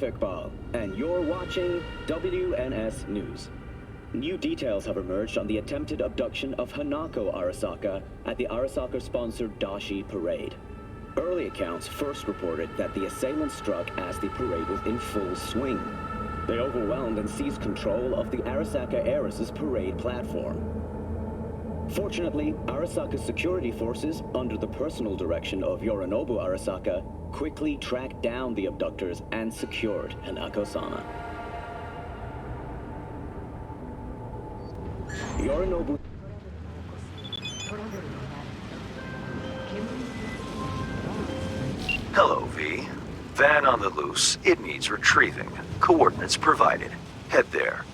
Iqbal, and you're watching WNS News. New details have emerged on the attempted abduction of Hanako Arasaka at the Arasaka-sponsored Dashi parade. Early accounts first reported that the assailants struck as the parade was in full swing. They overwhelmed and seized control of the Arasaka heiress's parade platform. Fortunately, Arasaka's security forces, under the personal direction of Yorinobu Arasaka, quickly tracked down the abductors and secured Hanako-sama. Yorinobu... Hello, V. Van on the loose. It needs retrieving. Coordinates provided. Head there.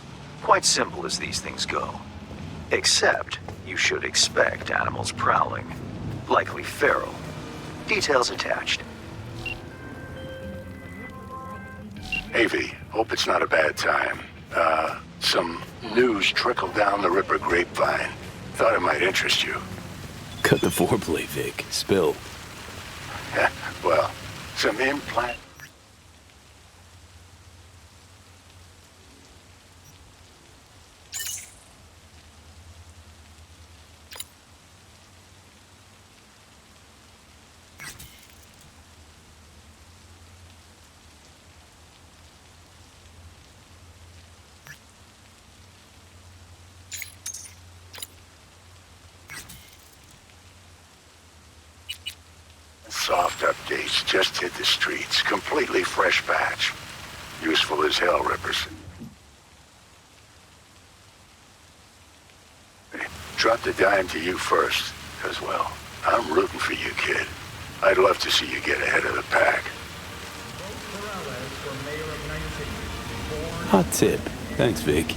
Quite simple as these things go. Except, you should expect animals prowling. Likely feral. Details attached. Hey, V. Hope it's not a bad time. Some news trickled down the Ripper grapevine. Thought it might interest you. Cut the foreplay, Vic. Spill. Well, some implant... Soft updates just hit the streets. Completely fresh batch. Useful as hell, Rippers. Dropped a dime to you first, because, well, I'm rooting for you, kid. I'd love to see you get ahead of the pack. Hot tip. Thanks, Vic.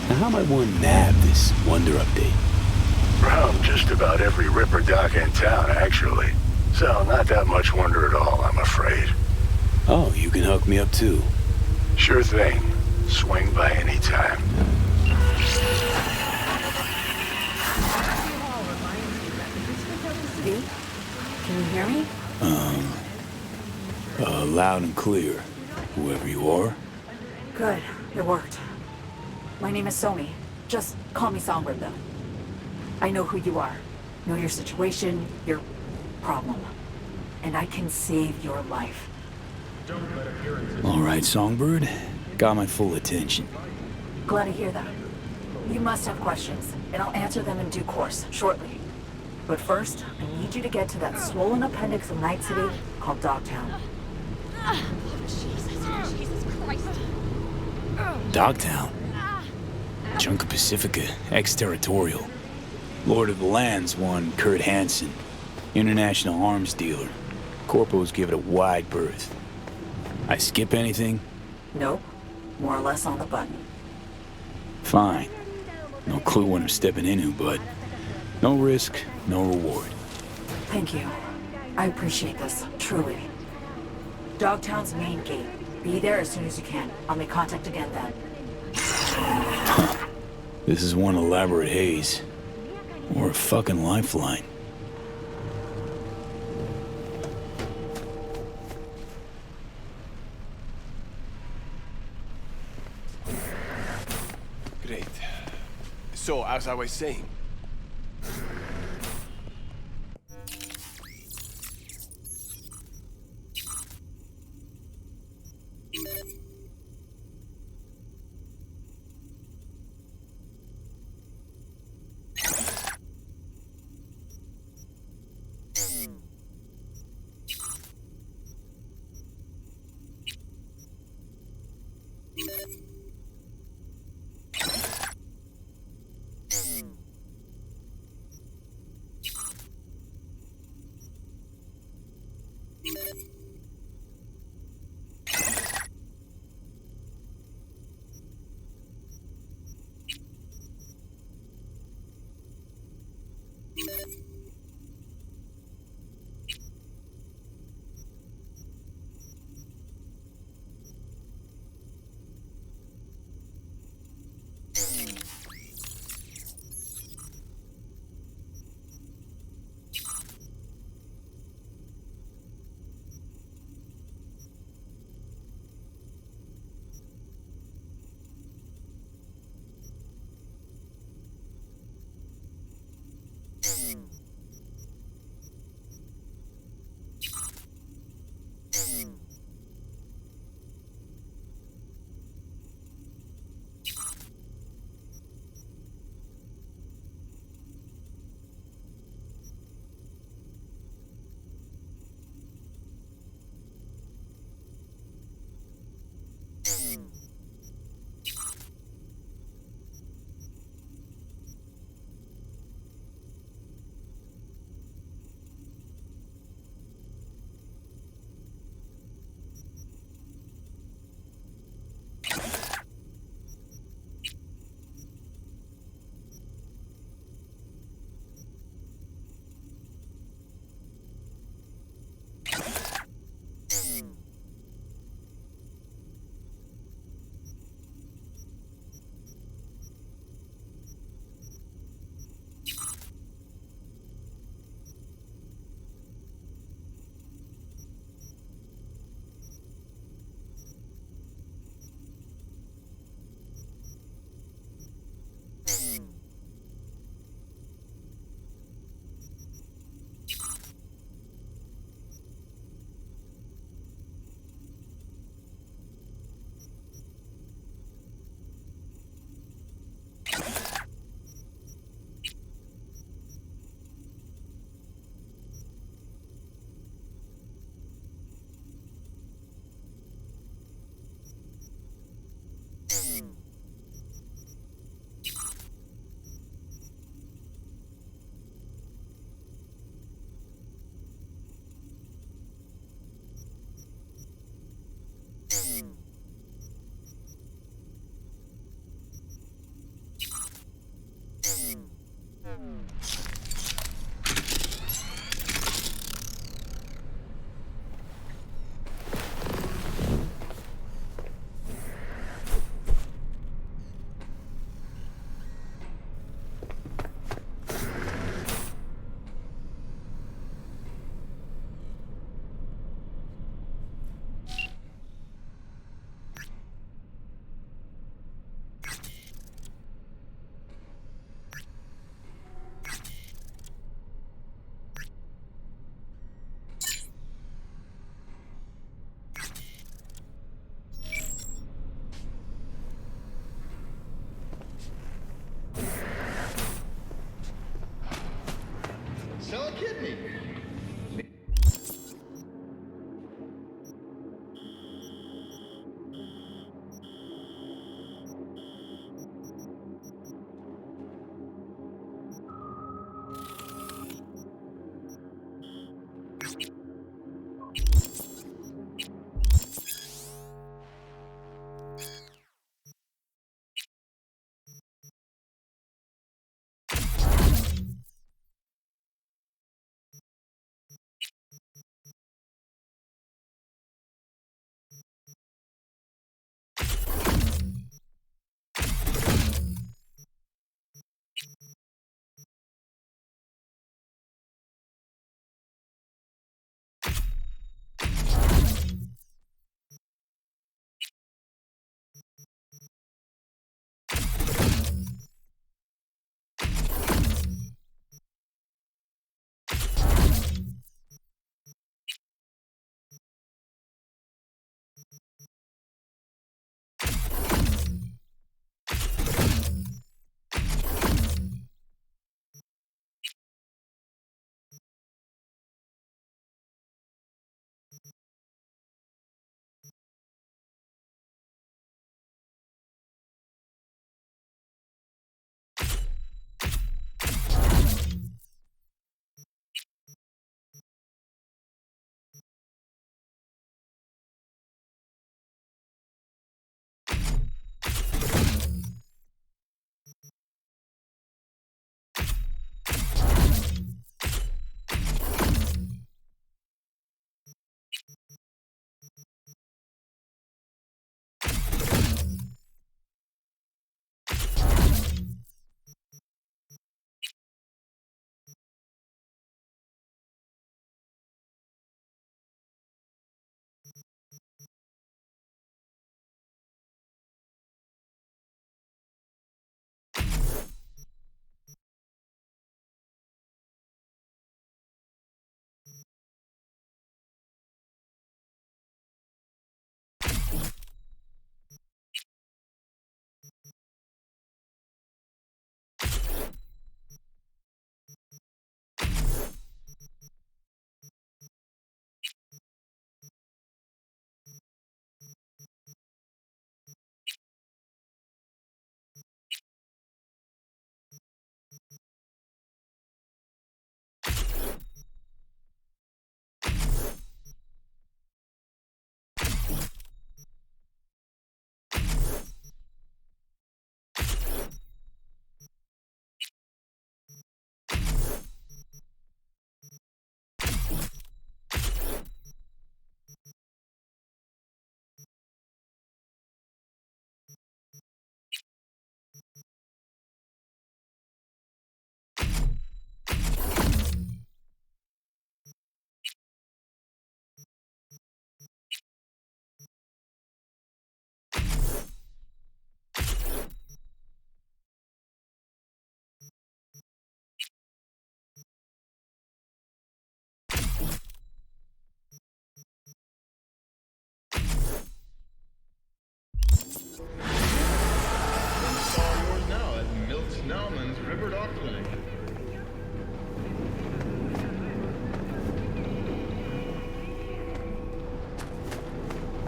Now, how might one nab this Wonder update? Around just about every Ripper dock in town, actually. So, not that much wonder at all, I'm afraid. Oh, you can hook me up too. Sure thing. Swing by any time. V? Can you hear me? Loud and clear. Whoever you are. Good. It worked. My name is Somi. Just call me Songbird, though. I know who you are. Know your situation, your problem. And I can save your life. All right, Songbird. Got my full attention. Glad to hear that. You must have questions, and I'll answer them in due course, shortly. But first, I need you to get to that swollen appendix of Night City called Dogtown. Jesus Christ. Dogtown. Chunk of Pacifica, ex-territorial. Lord of the Land's one Kurt Hansen. International arms dealer. Corpos give it a wide berth. I skip anything? Nope. More or less on the button. Fine. No clue what I'm stepping into, but no risk, no reward. Thank you. I appreciate this, truly. Dogtown's main gate. Be there as soon as you can. I'll make contact again then. This is one elaborate haze. Or a fucking lifeline. Great. So, as I was saying...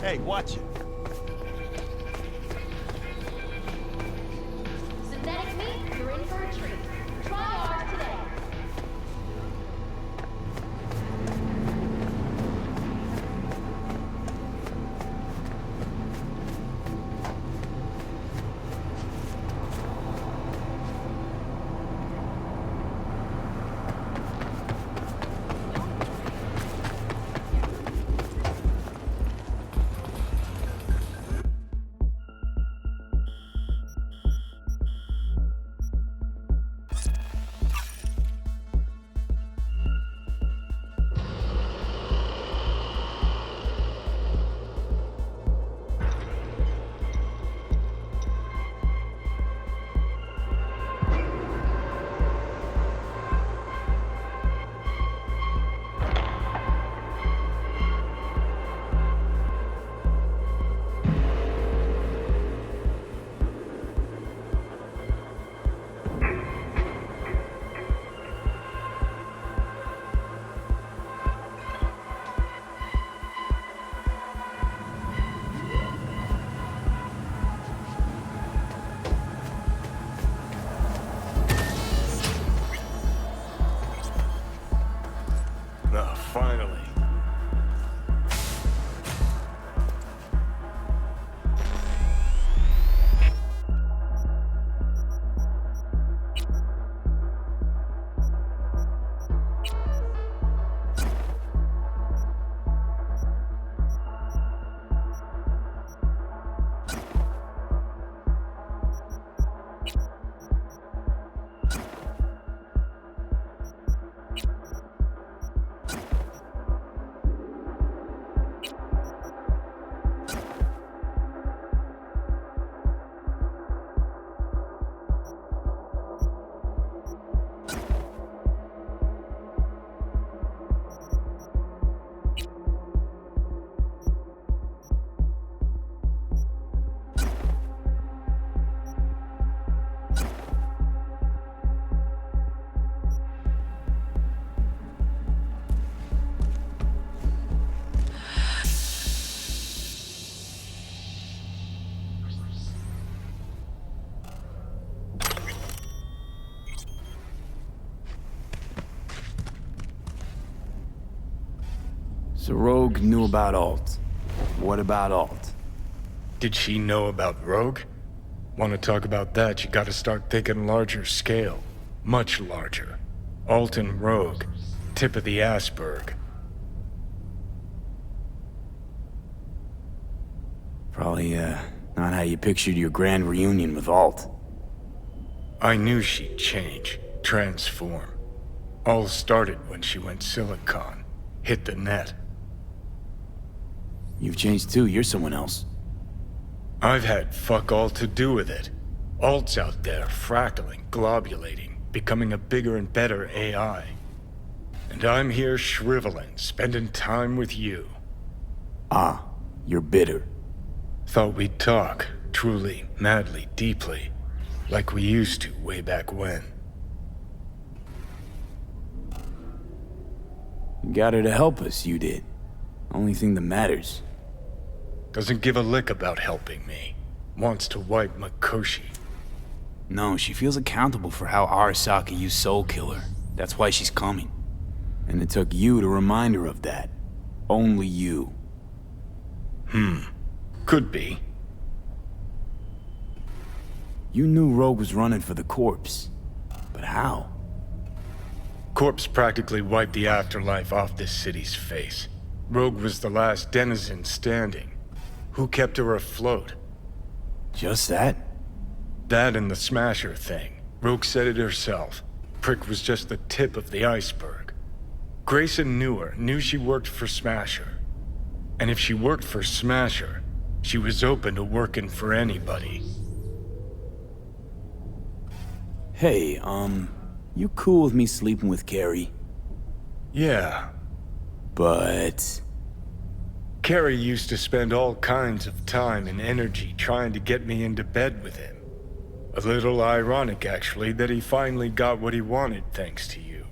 Hey, watch it. Synthetic meat, you're in for a treat. Try ours today. Finally. So Rogue knew about Alt. What about Alt? Did she know about Rogue? Want to talk about that, you gotta start thinking larger scale. Much larger. Alt and Rogue. Tip of the iceberg. Probably, not how you pictured your grand reunion with Alt. I knew she'd change. Transform. All started when she went Silicon. Hit the net. You've changed too, you're someone else. I've had fuck all to do with it. Alt's out there, fractaling, globulating, becoming a bigger and better AI. And I'm here shriveling, spending time with you. Ah, you're bitter. Thought we'd talk, truly, madly, deeply, like we used to way back when. You got her to help us, you did. Only thing that matters. Doesn't give a lick about helping me. Wants to wipe Makoshi. No, she feels accountable for how Arasaka used Soul Killer. That's why she's coming. And it took you to remind her of that. Only you. Could be. You knew Rogue was running for the corpse. But how? Corpse practically wiped the afterlife off this city's face. Rogue was the last denizen standing. Who kept her afloat? Just that? That and the Smasher thing. Rogue said it herself. Prick was just the tip of the iceberg. Grayson knew her, knew she worked for Smasher. And if she worked for Smasher, she was open to working for anybody. Hey, you cool with me sleeping with Carrie? Yeah. But... Carrie used to spend all kinds of time and energy trying to get me into bed with him. A little ironic, actually, that he finally got what he wanted thanks to you.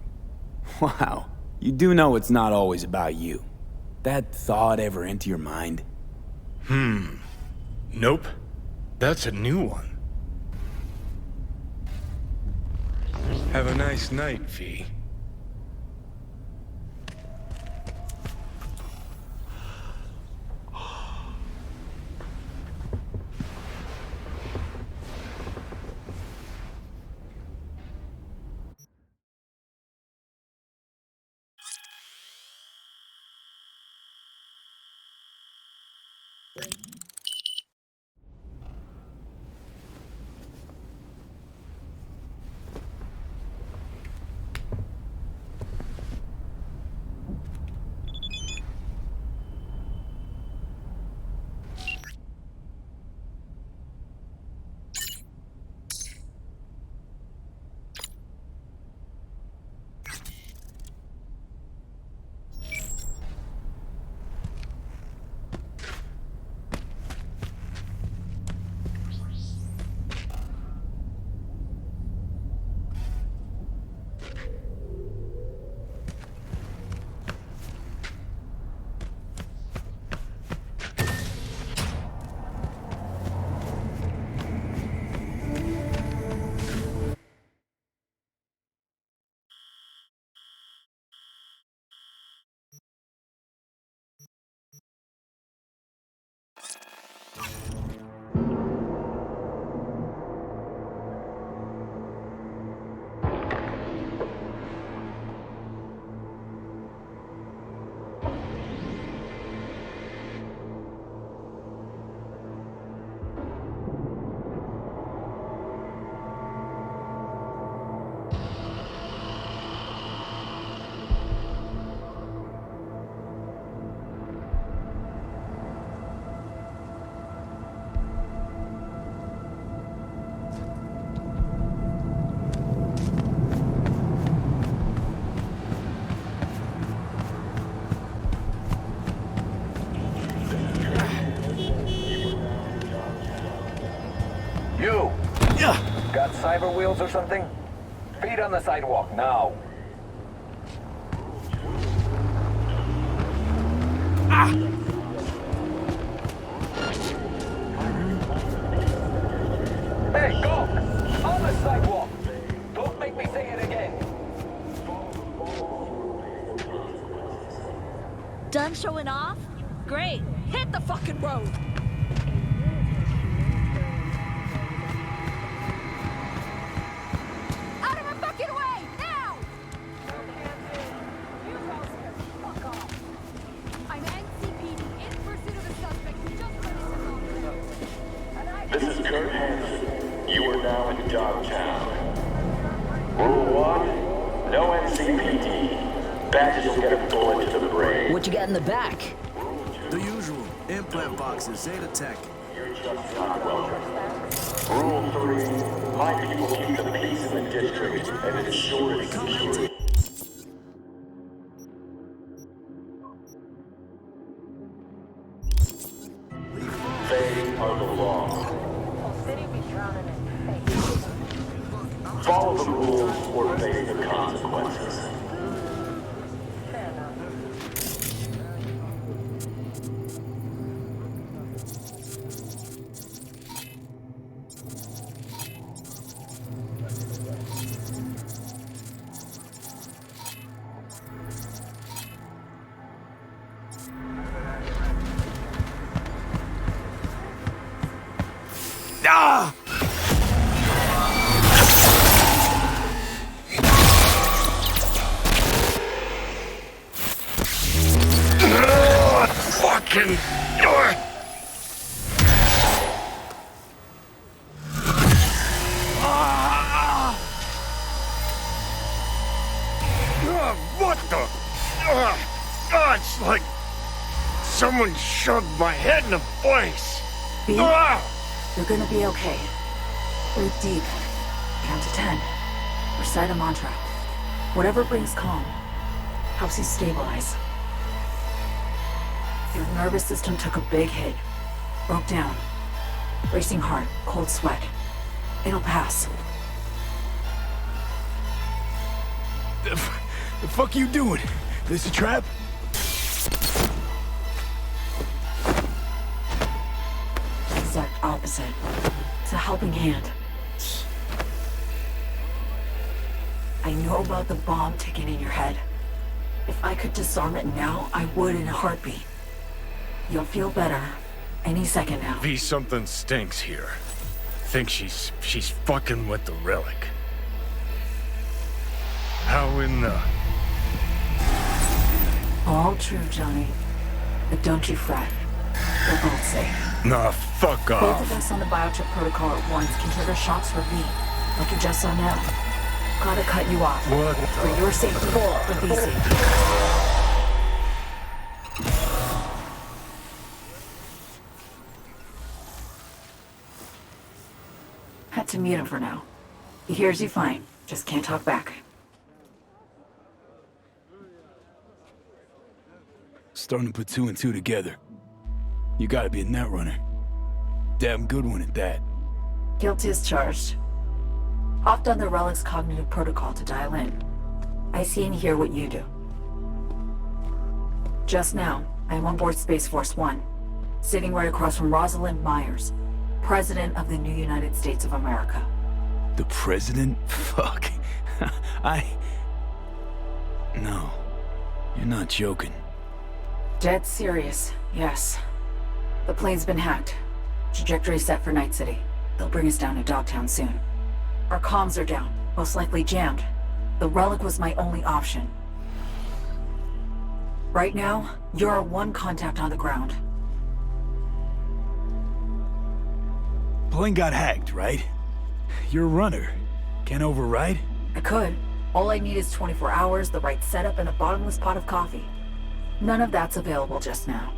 Wow, you do know it's not always about you. That thought ever enter your mind? Nope. That's a new one. Have a nice night, V. You! Got cyber wheels or something? Feet on the sidewalk, now! Hey, go! On the sidewalk! Don't make me say it again! Done showing off? Great! Hit the fucking road! Out of my fucking way! Now! I'm NCPD in pursuit of a suspect who just released a This is Kurt Hansen. You are now in Dogtown. Rule 1, no NCPD. Badges will get a bullet to the brain. What you got in the back? The usual. Implant boxes, Zeta Tech. You're just not welcome. Rule 3, my people keep the peace in the district and ensure its security. They are the law. Follow the rules or face the consequences. Ah! Fucking... What the? It's like someone shoved my head in a place. B, you're gonna be okay. Breathe deep. Count to 10. Recite a mantra. Whatever brings calm helps you stabilize. Your nervous system took a big hit. Broke down. Racing heart, cold sweat. It'll pass. The fuck you doing? This a trap? helping hand. I know about the bomb ticking in your head. If I could disarm it now, I would in a heartbeat. You'll feel better any second now. V, something stinks here. Think she's fucking with the relic. How in the... All true, Johnny. But don't you fret. We're both safe. Nah, fuck Both off. of us on the biochip protocol at once can trigger shocks for V, like you just saw now. Gotta cut you off. What For the your safety, for V's safety. Had to mute him for now. He hears you fine, just can't talk back. Starting to put two and two together. You gotta be a netrunner. Damn good one at that. Guilt is charged. Hopped on the Relic's cognitive protocol to dial in. I see and hear what you do. Just now, I am on board Space Force One, sitting right across from Rosalind Myers, President of the new United States of America. The president? Fuck. No. You're not joking. Dead serious, yes. The plane's been hacked. Trajectory set for Night City. They'll bring us down to Dogtown soon. Our comms are down, most likely jammed. The Relic was my only option. Right now, you're our one contact on the ground. Plane got hacked, right? You're a runner. Can't override? I could. All I need is 24 hours, the right setup, and a bottomless pot of coffee. None of that's available just now.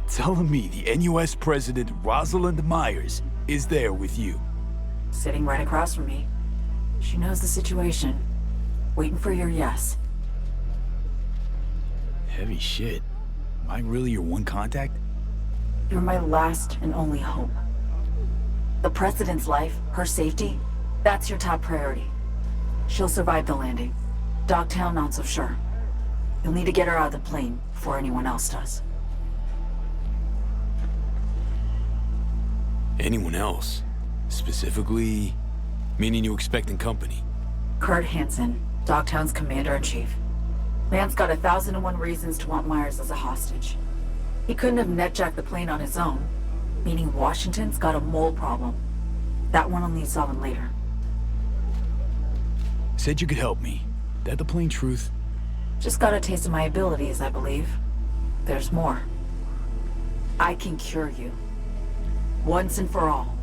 Telling me the NUS President Rosalind Myers is there with you. Sitting right across from me. She knows the situation. Waiting for your yes. Heavy shit. Am I really your one contact? You're my last and only hope. The President's life, her safety, that's your top priority. She'll survive the landing. Dogtown, not so sure. You'll need to get her out of the plane before anyone else does. Anyone else? Specifically, meaning you expecting company? Kurt Hansen, Dogtown's commander-in-chief. Man's got 1,001 reasons to want Myers as a hostage. He couldn't have netjacked the plane on his own, meaning Washington's got a mole problem. That one will need solving later. Said you could help me. That the plain truth? Just got a taste of my abilities, I believe. There's more. I can cure you. Once and for all.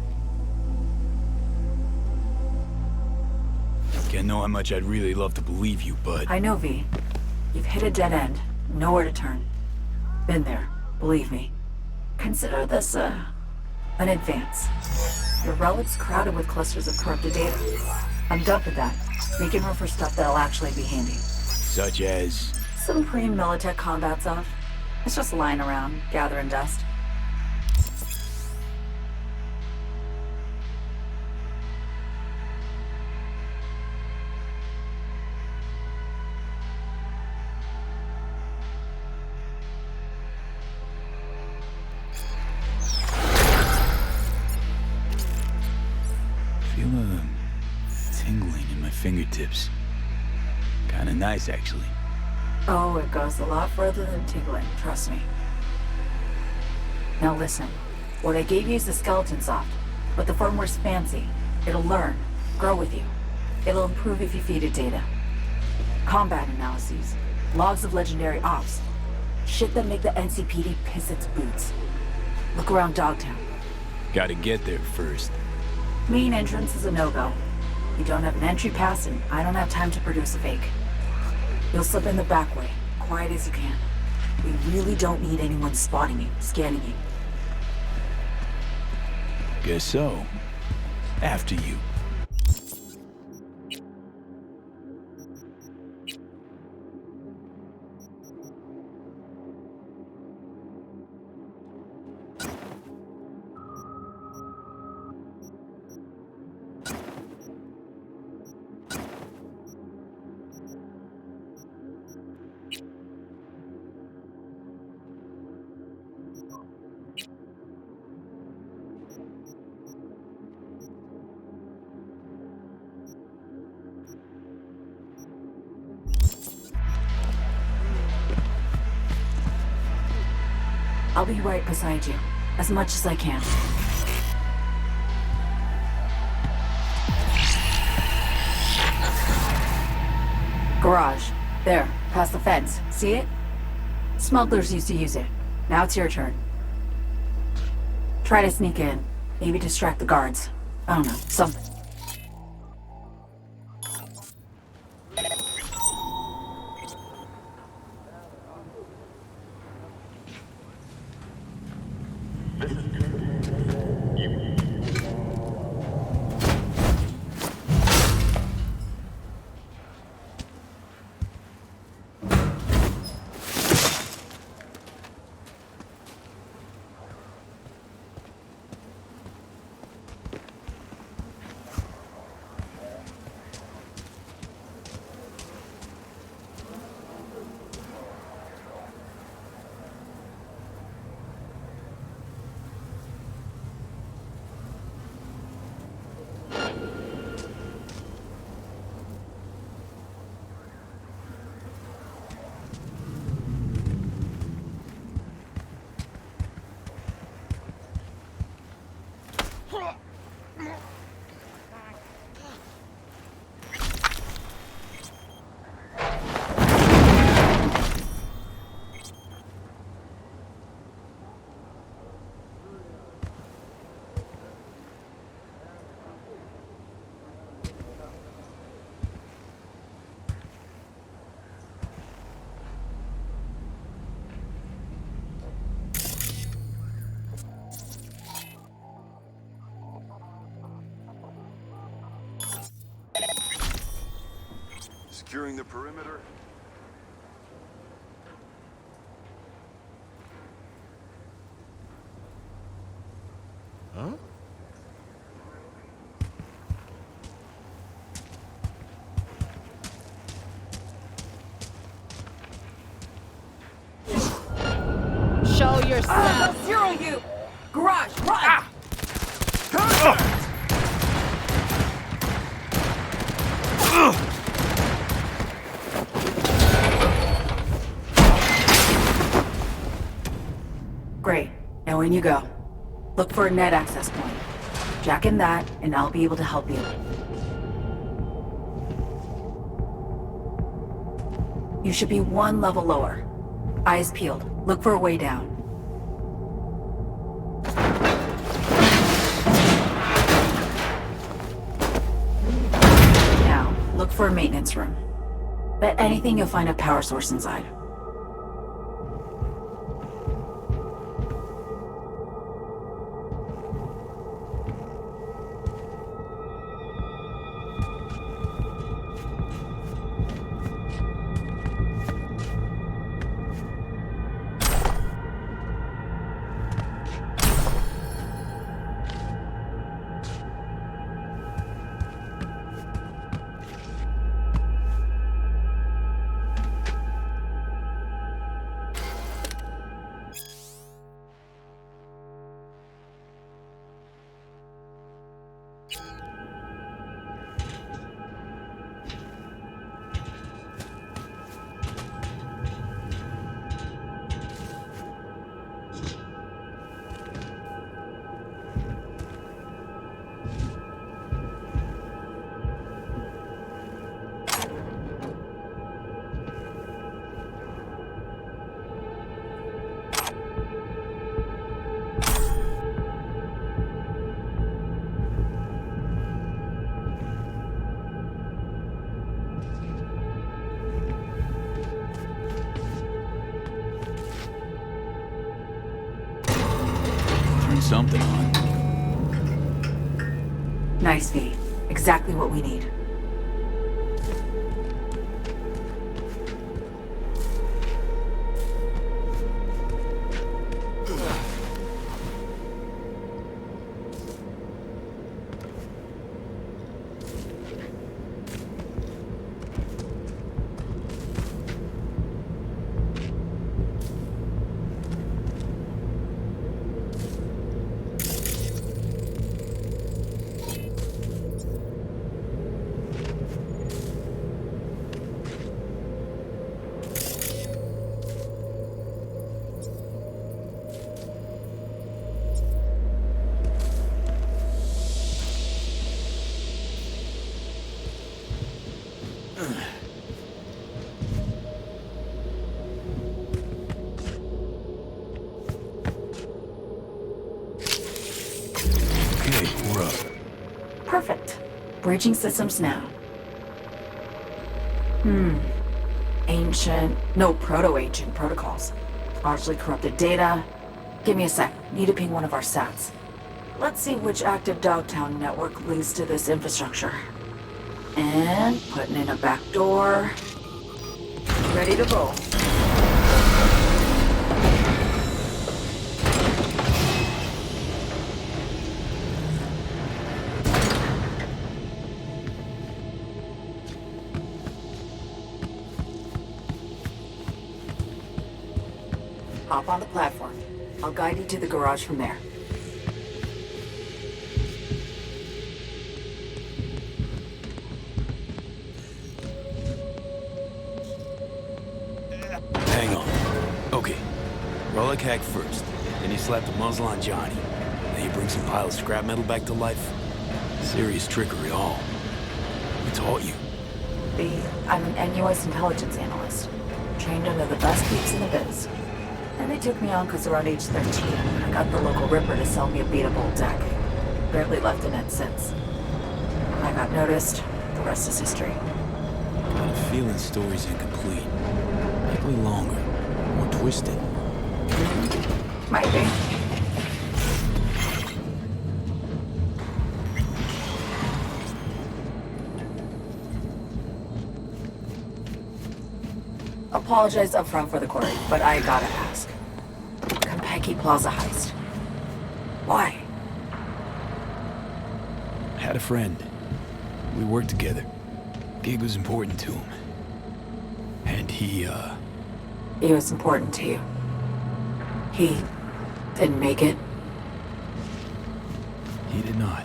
Can't know how much I'd really love to believe you, but... I know, V. You've hit a dead end. Nowhere to turn. Been there. Believe me. Consider this, an advance. Your relic's crowded with clusters of corrupted data. I'm dumping that, making room for stuff that'll actually be handy. Such as... Some pre-Militech combat stuff. It's just lying around, gathering dust. Feel a tingling in my fingertips. Kinda nice, actually. Oh, it goes a lot further than tingling, trust me. Now listen, what I gave you is the skeleton soft, but the firmware's fancy. It'll learn, grow with you. It'll improve if you feed it data. Combat analyses, logs of legendary ops. Shit that make the NCPD piss its boots. Look around Dogtown. Gotta get there first. Main entrance is a no-go. You don't have an entry pass, and I don't have time to produce a fake. You'll slip in the back way, quiet as you can. We really don't need anyone spotting you, scanning you. Guess so. After you. I'll be right beside you, as much as I can. Garage. There, past the fence. See it? Smugglers used to use it. Now it's your turn. Try to sneak in. Maybe distract the guards. I don't know, something. Securing the perimeter. Huh? Show yourself. I'll zero you! Garage, run! Ah! Great. Now in you go. Look for a net access point. Jack in that, and I'll be able to help you. You should be one level lower. Eyes peeled. Look for a way down. Now, look for a maintenance room. Bet anything you'll find a power source inside. Something on. Nice, V. Exactly what we need. Okay, we're up. Perfect. Breaching systems now. Proto-ancient protocols. Largely corrupted data. Give me a sec. Need to ping one of our sats. Let's see which active Dogtown network leads to this infrastructure. And putting in a back door. Ready to roll. Hop on the platform. I'll guide you to the garage from there. Hang on. Okay. Relic hack first. Then you slap the muzzle on Johnny. Then you bring some pile of scrap metal back to life. Serious trickery, all. Who taught you? I'm an NUS intelligence analyst. Trained under the best geeks in the biz. And they took me on because around age 13, I got the local Ripper to sell me a beat-up deck. Barely left in it since. I got noticed. The rest is history. Got a feeling the story's incomplete. Likely longer. More twisted. Might be. Apologize up front for the query, but I gotta ask. Compeki Plaza heist. Why? Had a friend. We worked together. Gig was important to him. And he was important to you. He didn't make it. He did not.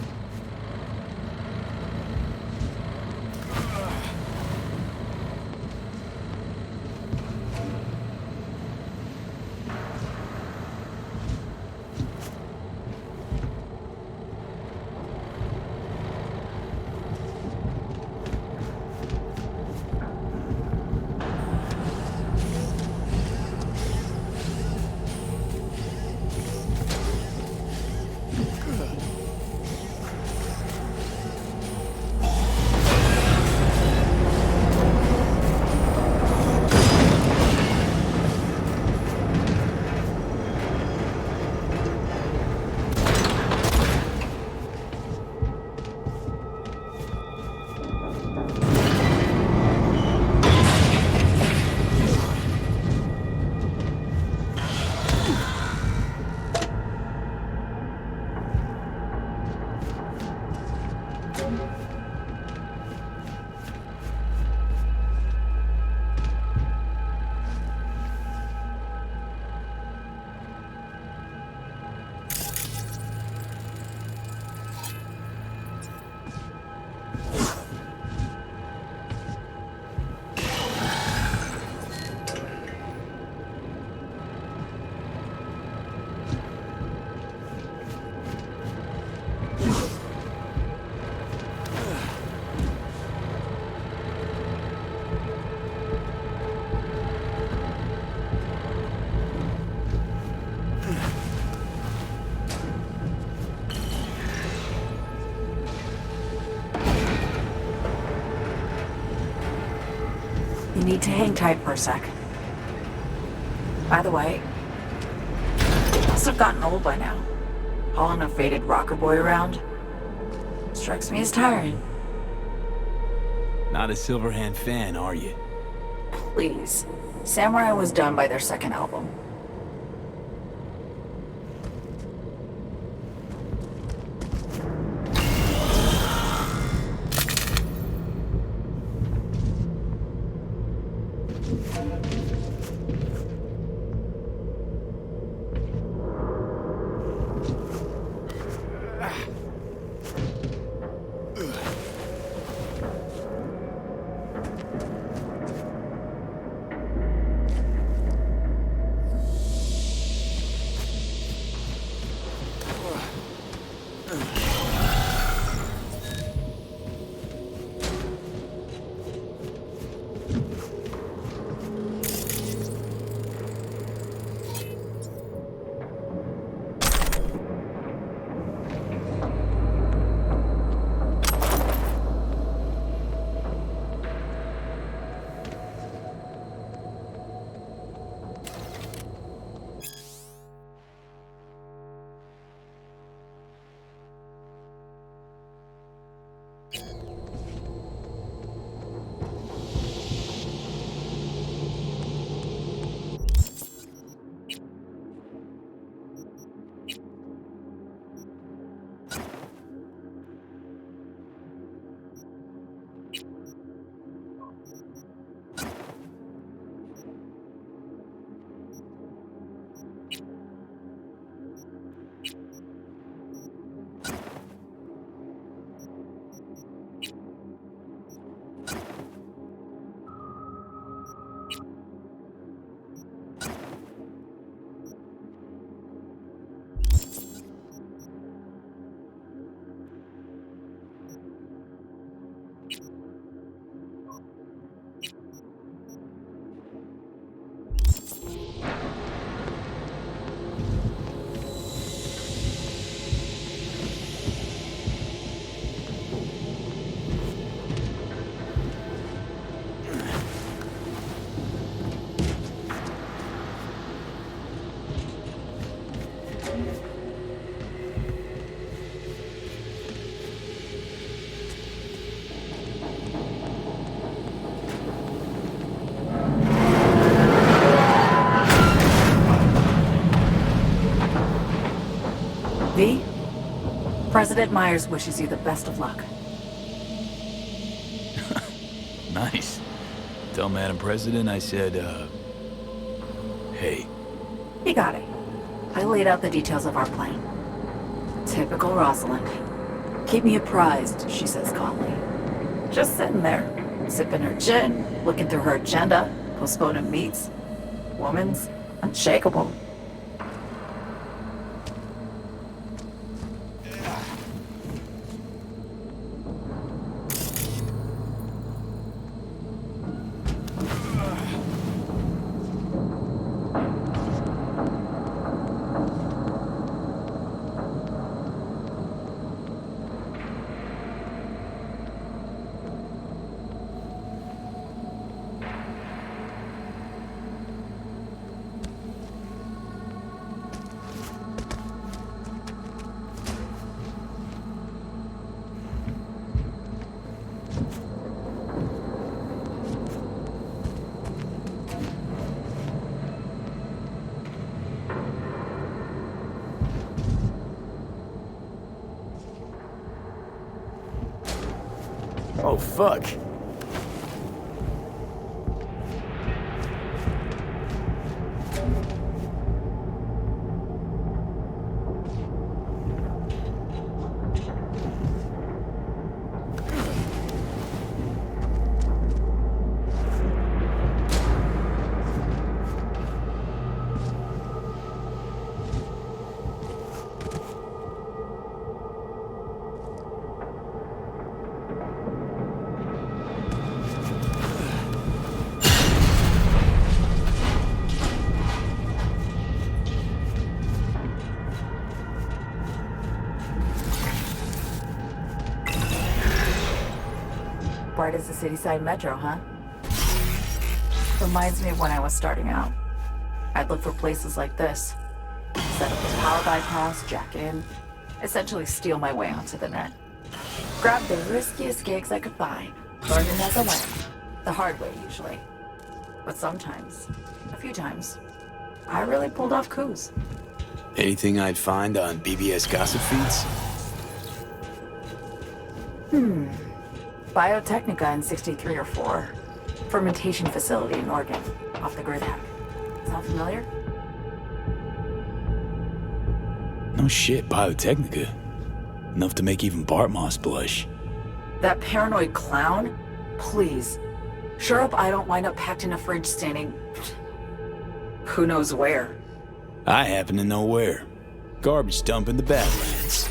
You need to hang tight for a sec. By the way, you must have gotten old by now. Hauling a faded rocker boy around. Strikes me as tiring. Not a Silverhand fan, are you? Please. Samurai was done by their second album. V? President Myers wishes you the best of luck. Nice. Tell Madam President I said, hey. You got it. I laid out the details of our plan. Typical Rosalind. Keep me apprised, she says calmly. Just sitting there, sipping her gin, looking through her agenda, postponing meets. Woman's unshakable. Oh, fuck. Bright as the city side metro, huh? Reminds me of when I was starting out. I'd look for places like this. Set up a power bypass, jack in, essentially steal my way onto the net. Grab the riskiest gigs I could find, learning as I went. The hard way, usually. But sometimes, a few times, I really pulled off coups. Anything I'd find on BBS gossip feeds? Biotechnica in 63 or 4. Fermentation facility in Oregon, off the grid hack. Sound familiar? No shit, Biotechnica. Enough to make even Bartmoss blush. That paranoid clown? Please. Sure up I don't wind up packed in a fridge standing... who knows where. I happen to know where. Garbage dump in the Badlands.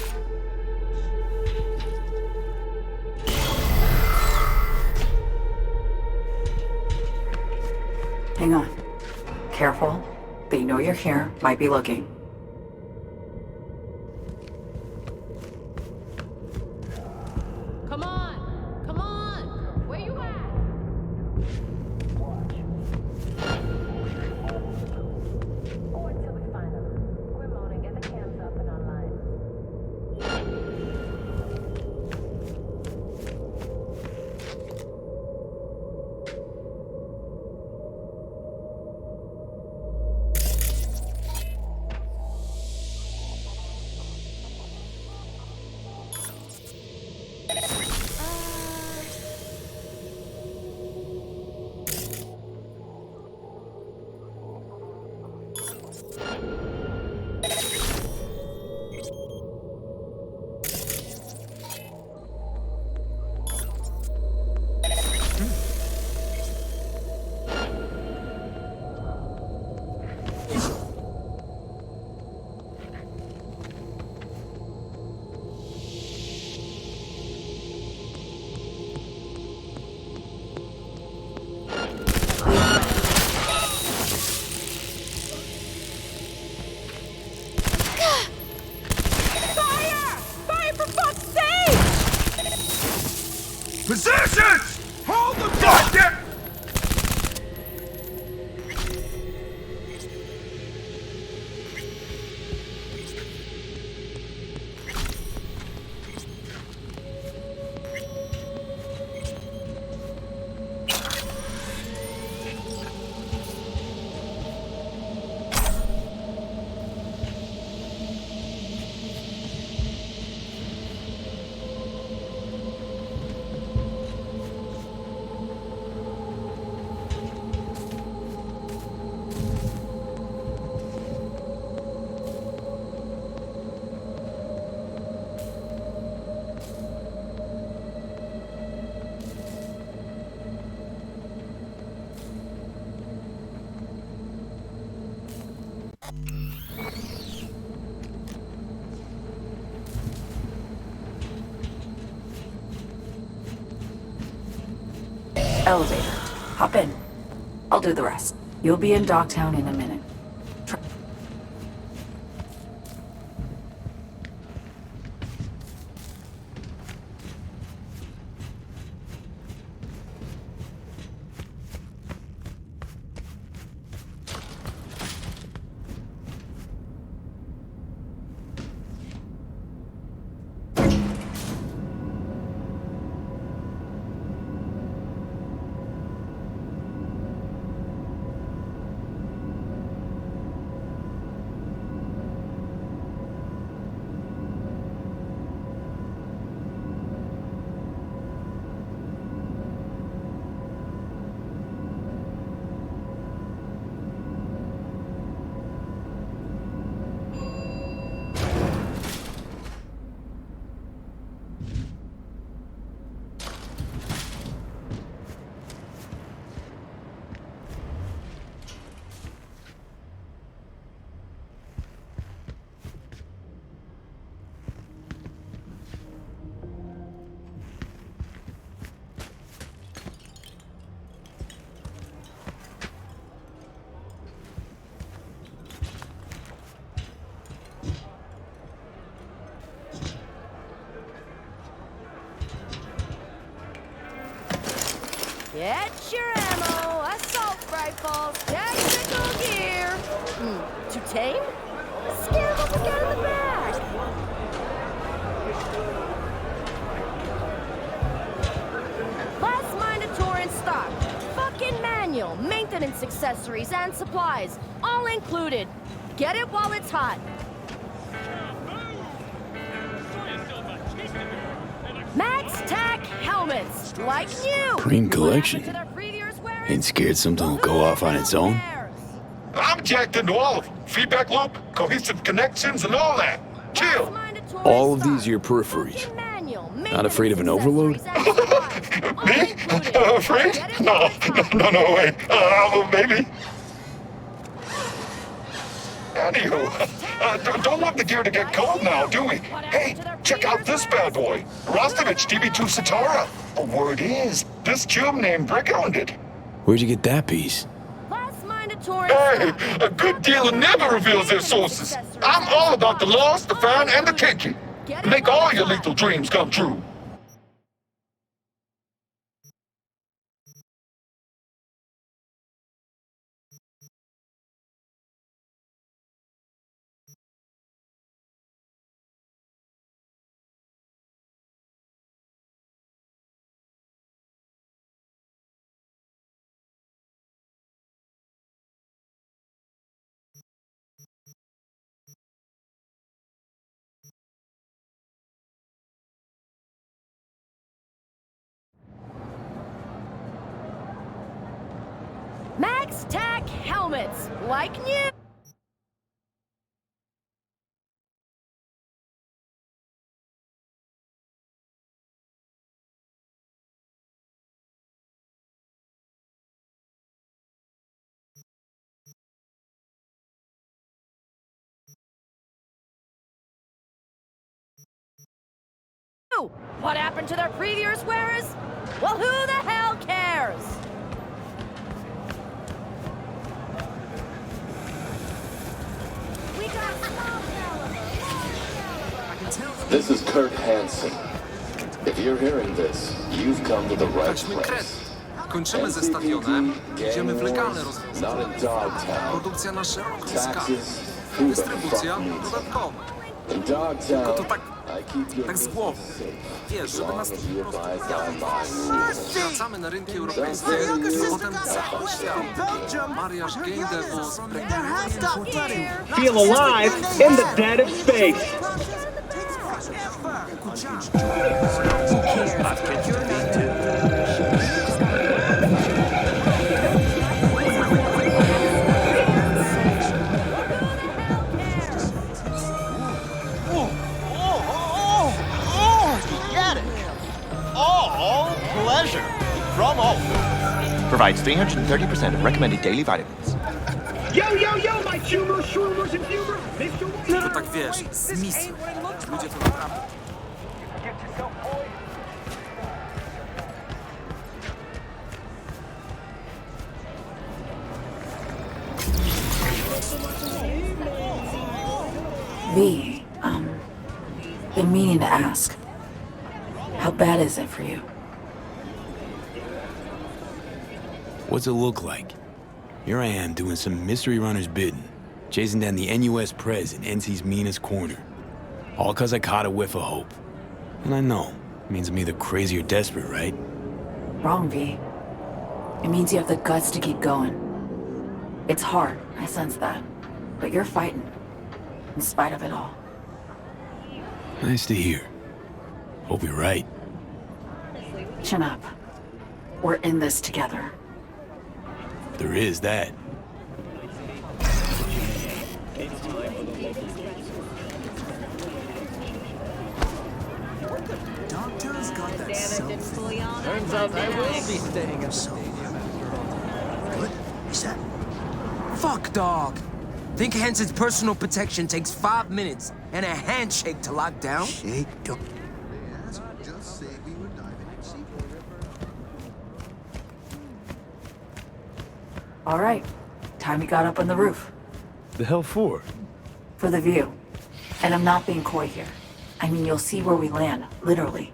Hang on. Careful. They know you're here, might be looking. Come on! Come on! Where you at? Or until we find them. Ramona, get the cams up and online. Positions! Hold the goddamn... Elevator. Hop in. I'll do the rest. You'll be in Dogtown in a minute. Get your ammo, assault rifles, tactical gear. Too tame? Scare them to get in the back. Class Minotaur in stock. Fucking manual, maintenance accessories and supplies, all included. Get it while it's hot. Max Tac helmets, like new. Green collection. Ain't scared something will go off on its own? I'm jacked into all of them. Feedback loop, cohesive connections, and all that. Chill. All of these are your peripheries. Not afraid of an overload? Me? Afraid? No, wait. Maybe. Anywho, don't want the gear to get cold now, do we? Hey, check out this bad boy. Rostovich DB2 Satara. The word is, this tube named Brick owned it. Where'd you get that piece? Hey, a good dealer never reveals their sources. I'm all about the lost, the found, and the kinky. Make all your lethal dreams come true. Max Tac helmets, like new. What happened to their previous wearers? Well, who the hell cares? We got small caliber. This is Kurt Hansen. If you're hearing this, you've come to the right Taśmy place. kret. Kończymy ze stadionem. Idziemy w legalne Not rozwiązania. in Dogtown. Produkcja na szeroką skalę. Taxes, who the Dystrybucja fuck needs it? dodatkowa. In Tylko to Dogtown, tak, I keep your tak z business głową. safe. Wiesz, As żeby long nas as tu you po prostu abide by my rules. wracamy na rynki europejskie, potem cały świat. Mariaż Game Devils, Feel alive in the dead of space. Get it! All pleasure from all foods. Provides 330% of recommended daily vitamins. Yo, my tumors, shroomers, and humor. Tylko tak wiesz, z misją. Ludzie to naprawdę... V, been meaning to ask. How bad is it for you? What's it look like? Here I am doing some mystery runner's bidding, chasing down the NUS Prez in NC's meanest corner. All 'cause I caught a whiff of hope. And I know, it means I'm either crazy or desperate, right? Wrong, V. It means you have the guts to keep going. It's hard, I sense that. But you're fighting, in spite of it all. Nice to hear. Hope you're right. Chin up. We're in this together. There is that. Dogtown's got that something. Turns out I will be staying at stadium after all. What is that? Fuck, dog. Think Hansen's personal protection takes 5 minutes and a handshake to lock down? Shake, dog. All right. Time we got up on the roof. The hell for? For the view. And I'm not being coy here. I mean, you'll see where we land, literally.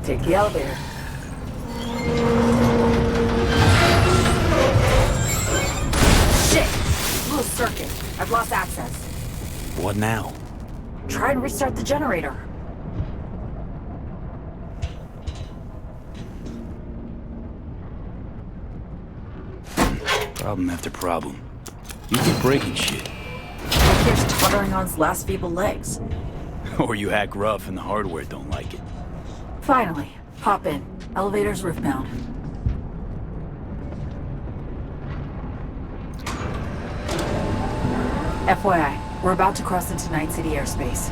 Take the elevator. Shit! Closed circuit. I've lost access. What now? Try and restart the generator. Problem after problem. You keep breaking shit. Like here's tottering on's last feeble legs. Or you hack rough and the hardware don't like it. Finally. Hop in. Elevator's roof-bound. FYI, we're about to cross into Night City airspace.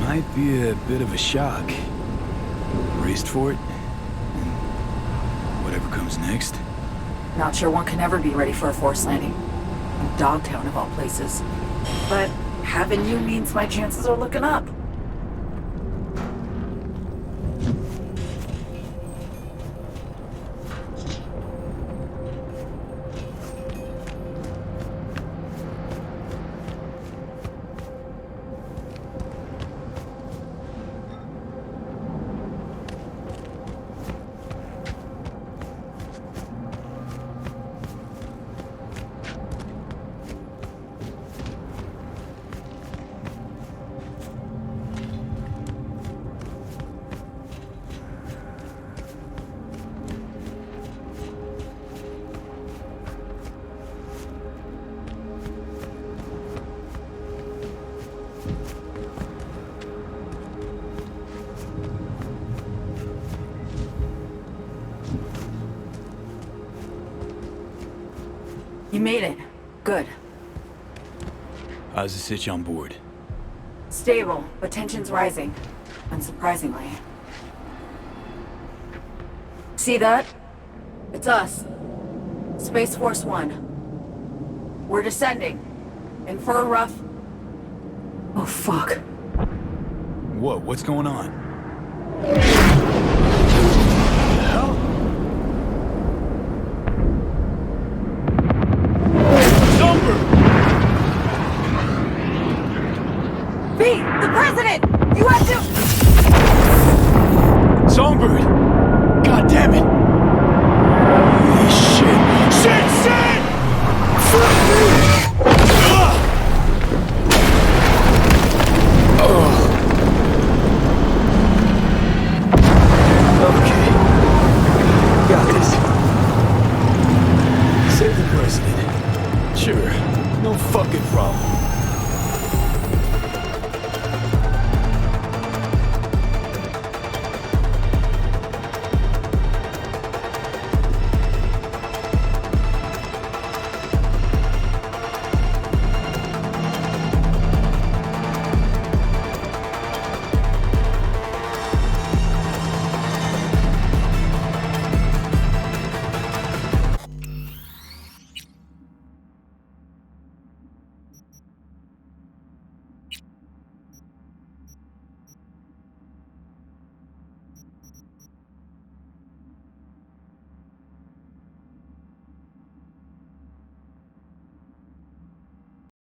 Might be a bit of a shock. Braced for it? And whatever comes next? Not sure one can ever be ready for a forced landing. In Dogtown, of all places. But having you means my chances are looking up. You made it. Good. How's the sitch on board? Stable, but tension's rising. Unsurprisingly. See that? It's us. Space Force 1. We're descending. In for a rough... Oh, fuck. What? What's going on? The president! You have to... Songbird! God damn it!